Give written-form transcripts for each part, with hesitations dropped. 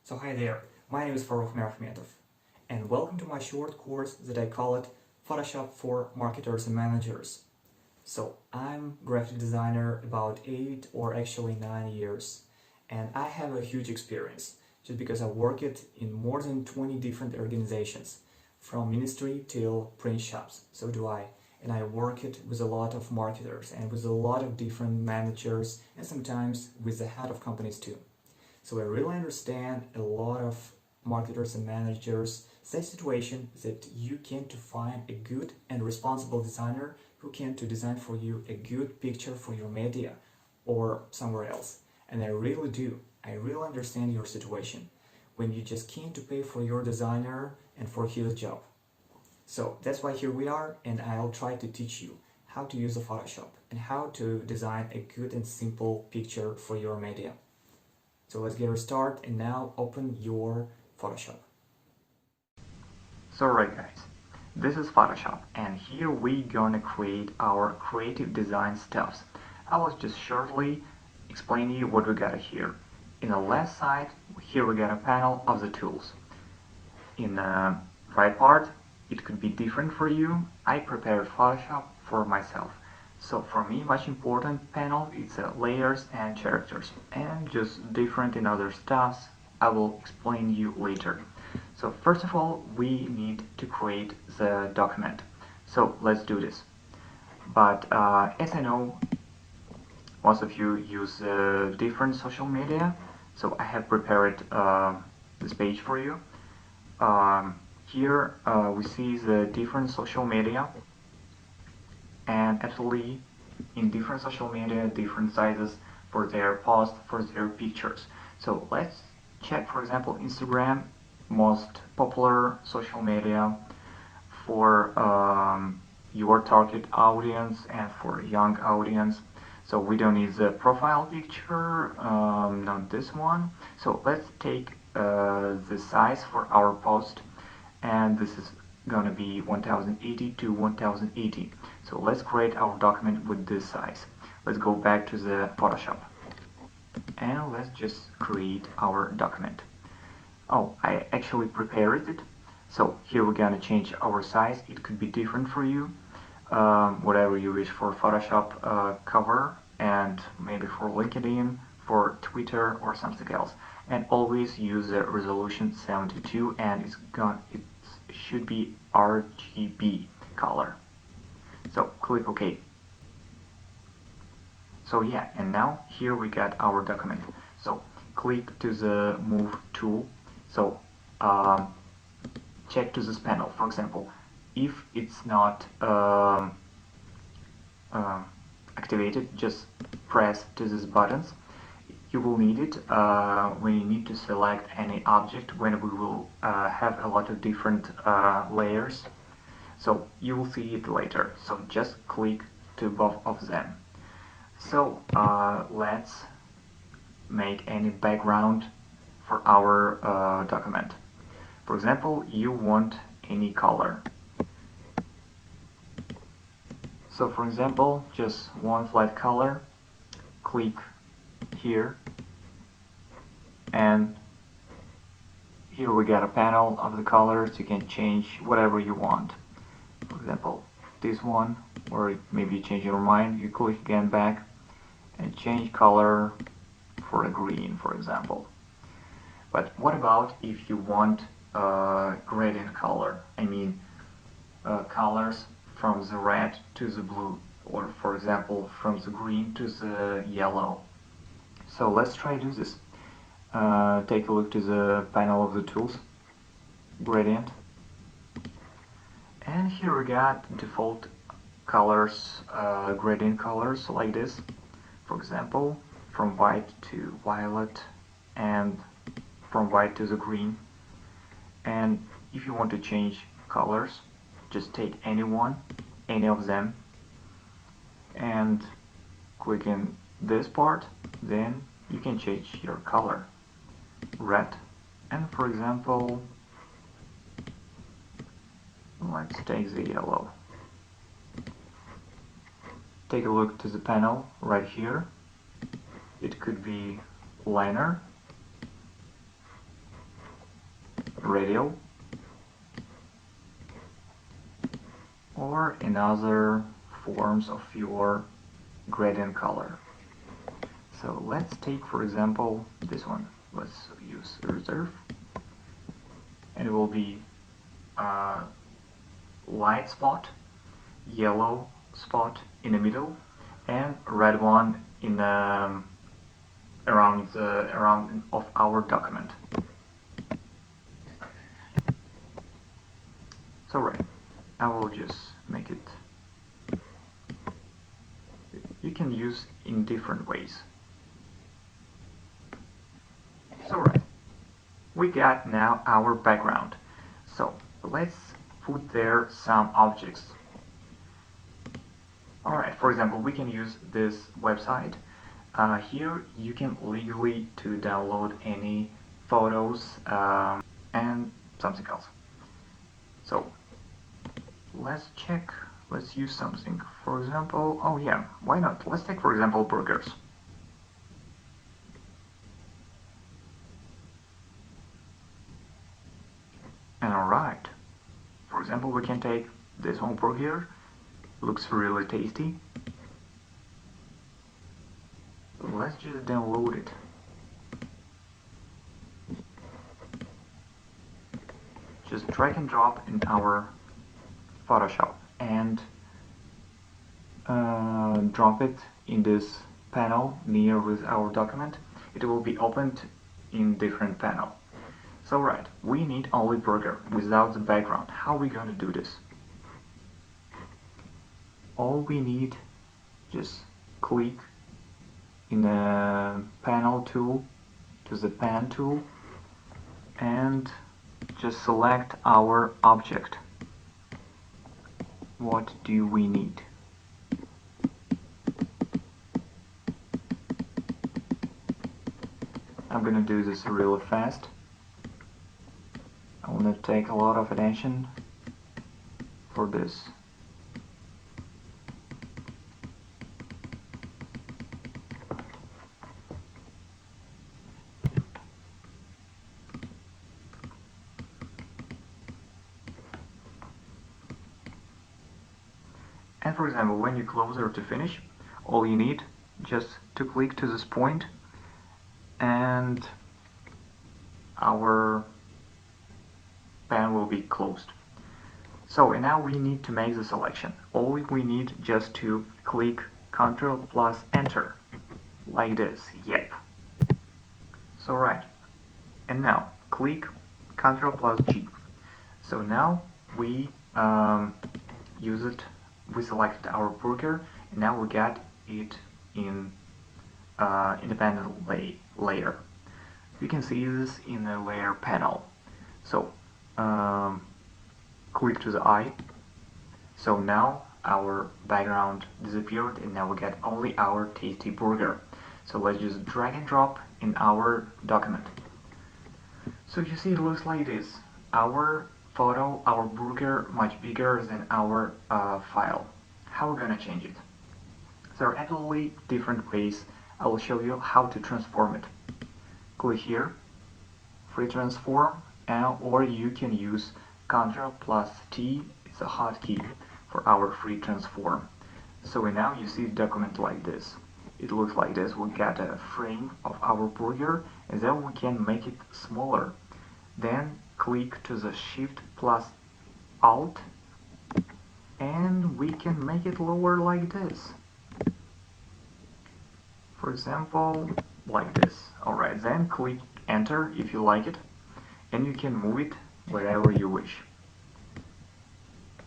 So hi there, my name is Farukh Merahmetov, and welcome to my short course that I call it Photoshop for Marketers and Managers. So I'm graphic designer about 8 or actually 9 years, and I have a huge experience just because I worked in more than 20 different organizations, from ministry till print shops. So do I. And I worked with a lot of marketers and with a lot of different managers and sometimes with the head of companies too. So I really understand a lot of marketers and managers say situation that you can't find a good and responsible designer who can to design for you a good picture for your media or somewhere else. And I really do. I really understand your situation when you just can't to pay for your designer and for his job. So that's why here we are, and I'll try to teach you how to use the Photoshop and how to design a good and simple picture for your media. So let's get started and now open your Photoshop. So right guys, this is Photoshop and here we gonna create our creative design stuffs. I will just shortly explain you what we got here. In the left side, here we got a panel of the tools. In the right part, it could be different for you. I prepared Photoshop for myself. So for me, much important panel is layers and characters, and just different in other stuffs. I will explain you later. So first of all, we need to create the document. So let's do this. But as I know, most of you use different social media, so I have prepared this page for you. Here we see the different social media, and actually in different social media, different sizes for their posts, for their pictures. So let's check, for example, Instagram, most popular social media for your target audience and for young audience. So we don't need the profile picture, not this one. So let's take the size for our post, and this is gonna be 1080 to 1080. So let's create our document with this size. Let's go back to the Photoshop and let's just create our document. Oh, I actually prepared it. So here we're gonna change our size. It could be different for you, whatever you wish for Photoshop cover, and maybe for LinkedIn, for Twitter or something else. And always use the resolution 72, and it should be RGB color. So click OK. So yeah, and now here we got our document. So click to the move tool. So check to this panel. For example, if it's not activated, just press to these buttons. You will need it when you need to select any object, when we will have a lot of different layers. So you will see it later. So just click to both of them. So let's make any background for our document. For example, you want any color. So for example, just one flat color. Click here, and here we got a panel of the colors. You can change whatever you want. For example, this one, or maybe you change your mind, you click again back and change color for a green, for example. But what about if you want gradient color? I mean colors from the red to the blue, or for example from the green to the yellow. So let's try to do this. Take a look to the panel of the tools, gradient, and here we got default colors, gradient colors like this. For example, from white to violet, and from white to the green. And if you want to change colors, just take any of them, and click in this part. Then you can change your color, red, and for example, let's take the yellow. Take a look to the panel right here. It could be liner, radial, or another forms of your gradient color. So let's take, for example, this one. Let's use reserve, and it will be light spot, yellow spot in the middle, and red one in around of our document. So right, I will just make it. You can use in different ways. So right, we got now our background. So let's put there some objects. Alright, for example, we can use this website. Here you can legally to download any photos and something else. So let's check, let's use something. For example, oh yeah, why not? Let's take, for example, burgers. And alright, for example, we can take this one burger. Looks really tasty. Let's just download it. Just drag and drop in our Photoshop and drop it in this panel near with our document. It will be opened in different panel. So right, we need only burger without the background. How are we going to do this? All we need, just click in the panel tool to the pen tool and just select our object. What do we need? I'm gonna do this really fast. I want to take a lot of attention for this. And for example, when you're closer to finish, all you need just to click to this point and our pen will be closed. So and now we need to make the selection. All we need just to click Ctrl plus Enter like this. Yep. So right. And now click Ctrl plus G. So now we use it. We selected our burger, and now we got it in independent layer. You can see this in the layer panel. So click to the eye. So now our background disappeared, and now we get only our tasty burger. So let's just drag and drop in our document. So you see it looks like this. Our photo, our burger, much bigger than our file. How we're gonna change it? There are actually different ways. I will show you how to transform it. Click here, free transform, or you can use Ctrl plus T. It's a hotkey for our free transform. So now you see the document like this. It looks like this. We got a frame of our burger, and then we can make it smaller. Then click to the Shift plus Alt, and we can make it lower like this. For example, like this. Alright, then click Enter if you like it, and you can move it wherever you wish.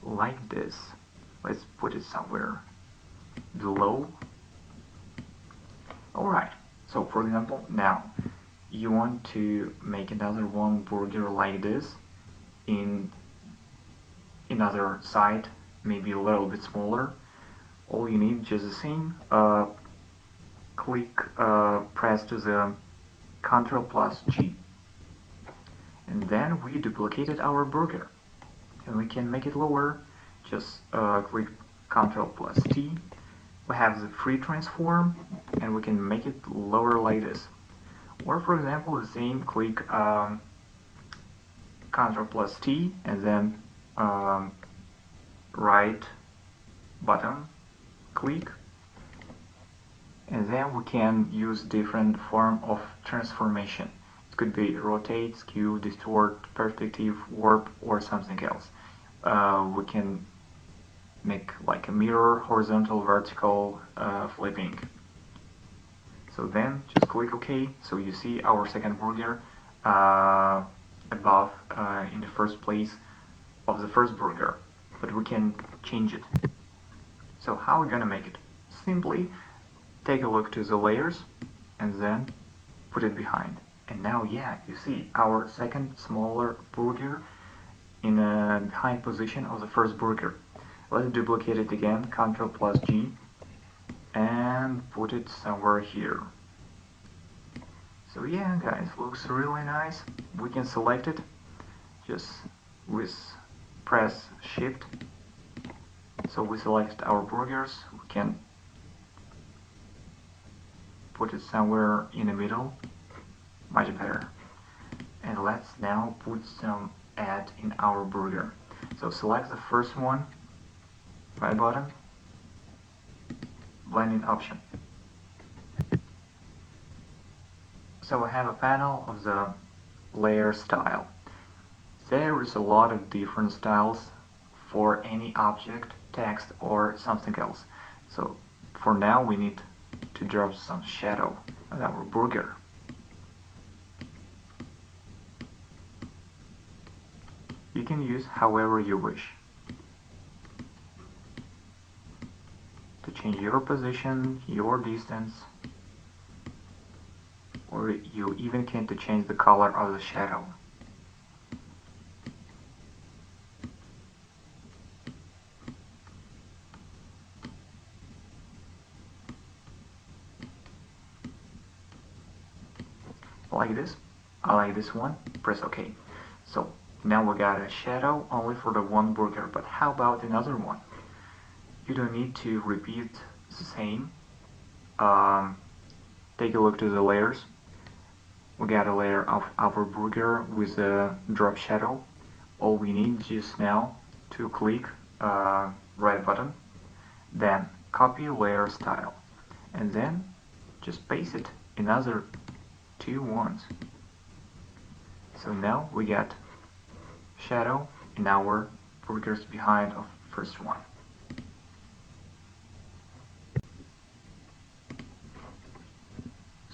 Like this. Let's put it somewhere below. Alright, so for example, now you want to make another one burger like this in another side, maybe a little bit smaller. All you need just the same, press to the Ctrl plus G, and then we duplicated our burger, and we can make it lower. Just click Ctrl plus T. We have the free transform, and we can make it lower like this. Or for example, the same, click Ctrl+T and then right button click, and then we can use different form of transformation. It could be rotate, skew, distort, perspective, warp, or something else. We can make like a mirror, horizontal, vertical, flipping. So then just click OK. So you see our second burger above in the first place of the first burger, but we can change it. So how are we gonna make it? Simply take a look to the layers and then put it behind. And now, yeah, you see our second smaller burger in a behind position of the first burger. Let's duplicate it again, Ctrl+G, and put it somewhere here. So yeah, guys, looks really nice. We can select it just with press Shift. So we select our burgers. We can put it somewhere in the middle, much better. And let's now put some add in our burger. So select the first one, right button, blending option. So I have a panel of the layer style. There is a lot of different styles for any object, text, or something else. So for now we need to drop some shadow on our burger. You can use however you wish to change your position, your distance, or you even can to change the color of the shadow. Like this. I like this one. Press OK. So now we got a shadow only for the one burger, but how about another one? You don't need to repeat the same. Take a look to the layers. We got a layer of our burger with a drop shadow. All we need just now to click right button, then copy layer style, and then just paste it in other two ones. So now we got shadow in our burgers behind of first one.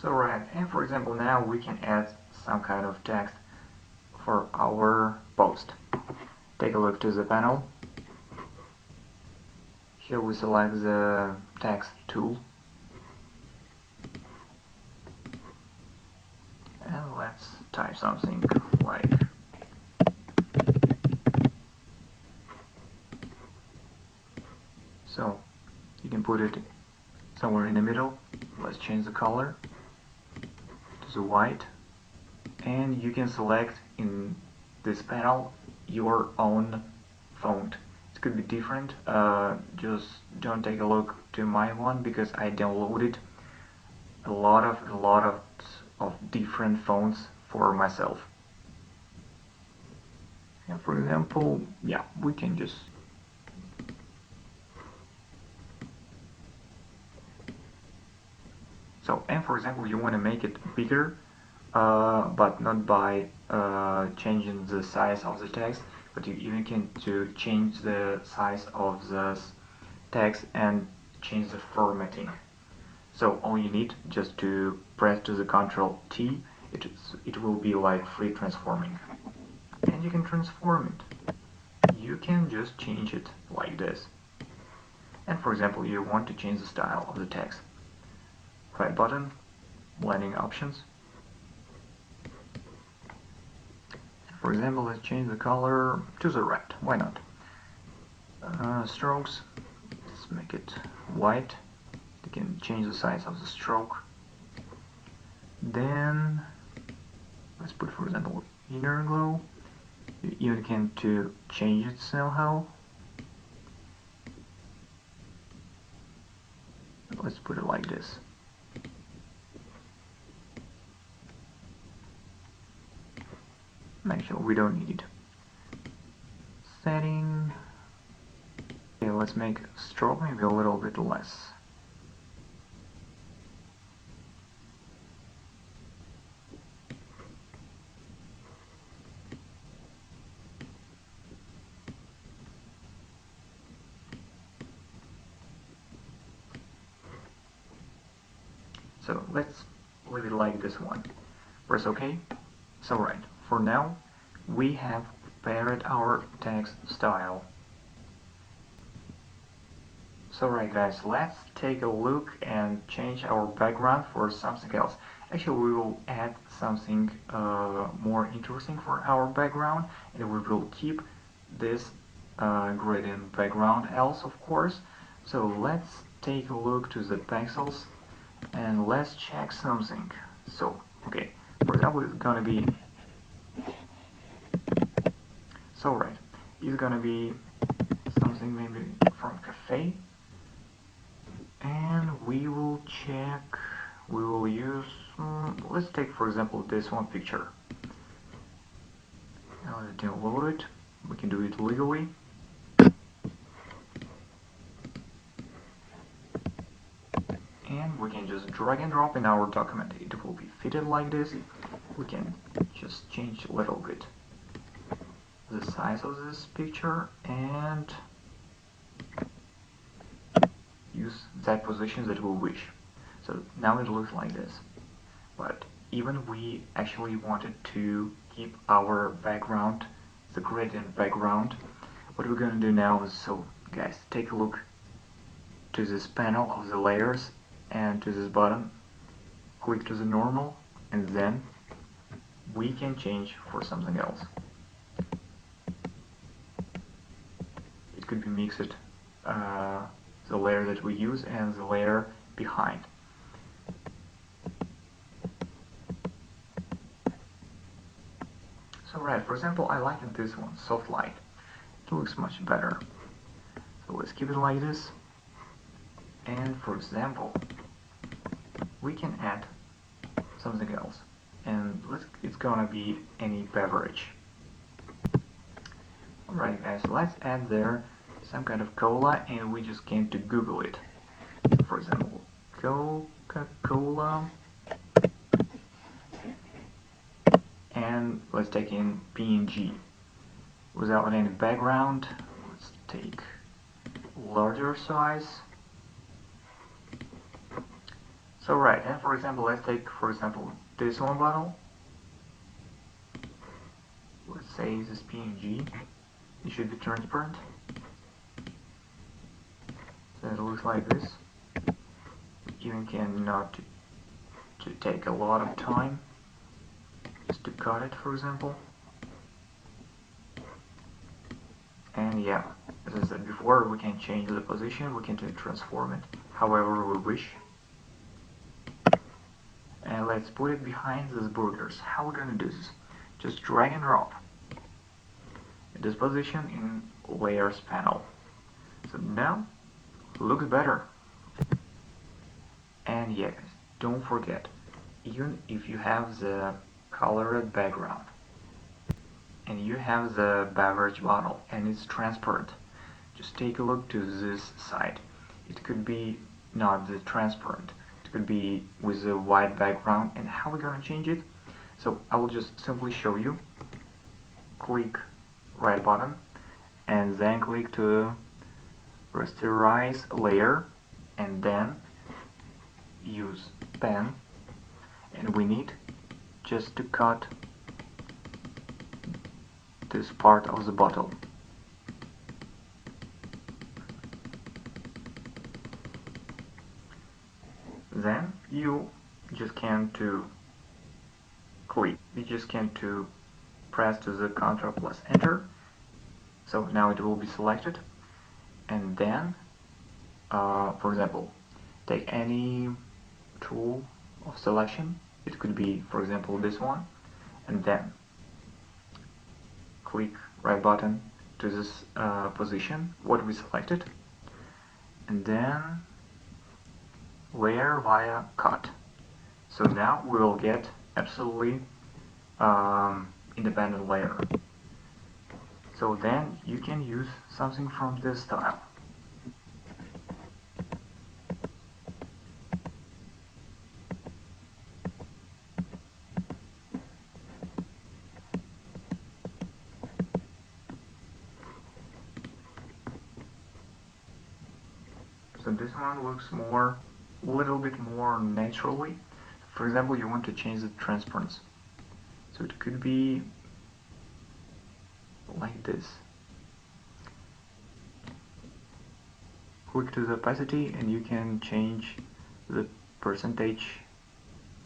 So right, and for example now we can add some kind of text for our post. Take a look to the panel. Here we select the text tool. And let's type something like so. You can put it somewhere in the middle. Let's change the color to the white, and you can select in this panel your own font. It could be different. Just don't take a look to my one because I downloaded a lot of different fonts for myself. And for example, yeah, we can just so, and for example, you want to make it bigger, but not by changing the size of the text, but you even can to change the size of the text and change the formatting. So all you need just to press to the Ctrl T, it will be like free transforming, and you can transform it. You can just change it like this. And for example, you want to change the style of the text. Right button, blending options. For example, let's change the color to the red. Why not? Strokes. Let's make it white. You can change the size of the stroke. Then let's put, for example, inner glow. You can to change it somehow. Let's put it like this. Actually, we don't need it. Setting. Okay, let's make stroke maybe a little bit less. So let's leave it like this one. Press OK. So right, for now we have paired our text style. So right guys, let's take a look and change our background for something else. Actually, we will add something more interesting for our background, and we will keep this gradient background else, of course. So let's take a look to the pixels and let's check something. So, okay, for example, it's gonna be, so right, it's gonna be something maybe from cafe, and we will check, we will use, let's take for example this one picture. Now let's download it, we can do it legally. And we can just drag and drop in our document. It will be fitted like this. We can just change a little bit the size of this picture and use that position that we wish. So now it looks like this. But even we actually wanted to keep our background, the gradient background, what we're gonna do now is, so guys, take a look to this panel of the layers and to this button, click to the normal, and then we can change for something else. It could be mixed, the layer that we use and the layer behind. So right, for example, I like this one, soft light. It looks much better. So let's keep it like this. And for example, we can add something else. And it's gonna be any beverage. Alright guys, let's add there some kind of cola, and we just came to Google it. For example, Coca-Cola, and let's take in PNG without any background. Let's take larger size. So right, and for example, let's take for example this one bottle. Let's say this PNG. It should be transparent. So it looks like this. You cannot to take a lot of time just to cut it, for example. And yeah, as I said before, we can change the position, we can transform it however we wish. And let's put it behind these burgers. How we're gonna do this? Just drag and drop this position in layers panel. So now looks better. And yeah, guys, don't forget, even if you have the colored background and you have the beverage bottle and it's transparent, just take a look to this side. It could be not the transparent, it could be with a white background. And how we're gonna change it? So I will just simply show you. Click right button and then click to rasterize layer, and then use pen, and we need just to cut this part of the bottle. Then you just can to click, you just can to press to the Ctrl plus Enter. So now it will be selected, and then for example, take any tool of selection. It could be for example this one, and then click right button to this position what we selected, and then layer via cut. So now we will get absolutely independent layer. So then you can use something from this style. So this one looks a little bit more naturally. For example, you want to change the transparency. So it could be like this. Click to the opacity and you can change the percentage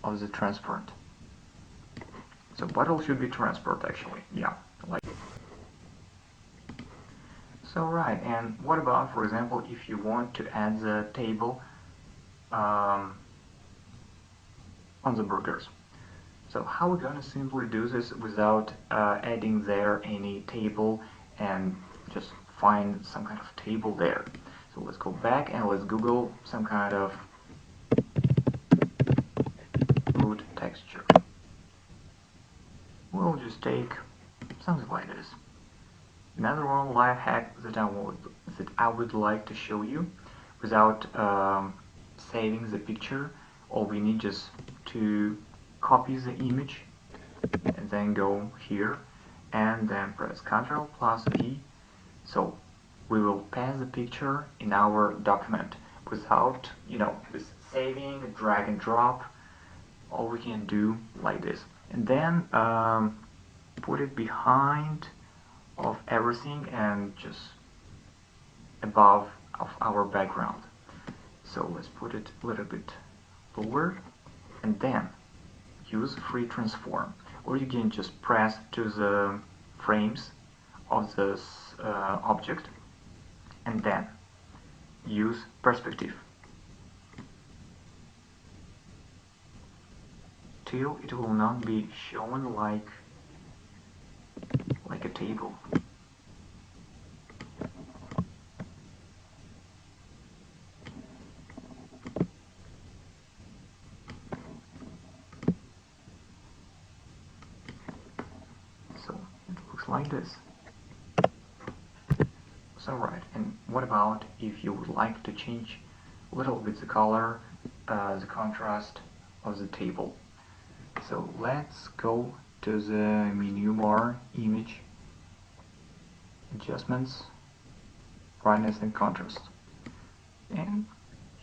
of the transparent. So bottle should be transparent actually, yeah. So right, and what about, for example, if you want to add the table on the burgers? So how we're gonna simply do this without adding there any table and just find some kind of table there. So let's go back and let's Google some kind of food texture. We'll just take something like this. Another one life hack that I would like to show you without saving the picture. All we need just to copy the image and then go here and then press Ctrl plus V. So we will paste the picture in our document without, with saving, drag and drop. All we can do like this, and then put it behind of everything and just above of our background. So let's put it a little bit lower and then use free transform, or you can just press to the frames of this object and then use perspective till it will not be shown like a table. So it looks like this. So right, and what about if you would like to change a little bit the color, the contrast of the table? So let's go to the menu bar, image, adjustments, brightness and contrast, and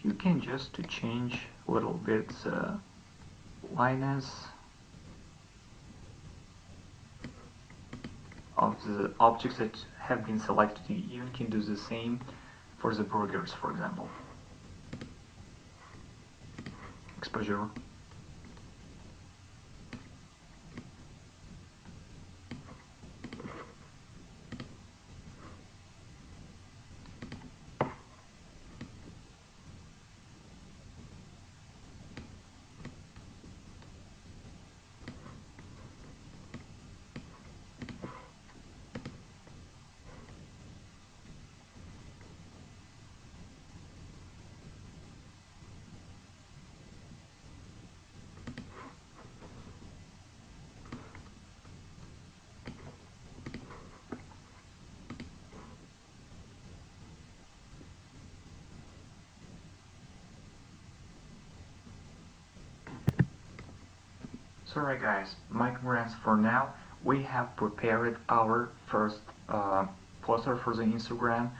you can just to change a little bit the lightness of the objects that have been selected. You even can do the same for the burgers, for example. Exposure. Sorry guys, my congrats for now. We have prepared our first poster for the Instagram.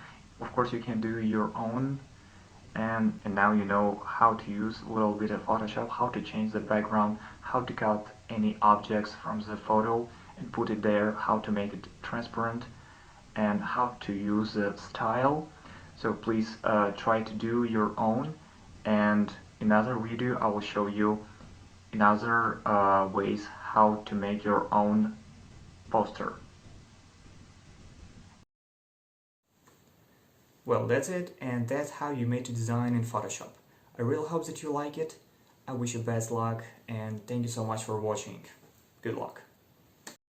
Of course you can do your own, and now you know how to use a little bit of Photoshop, how to change the background, how to cut any objects from the photo and put it there, how to make it transparent, and how to use the style. So please try to do your own, and in another video I will show you in other ways how to make your own poster. Well, that's it, and that's how you made a design in Photoshop. I really hope that you like it. I wish you best luck, and thank you so much for watching. Good luck.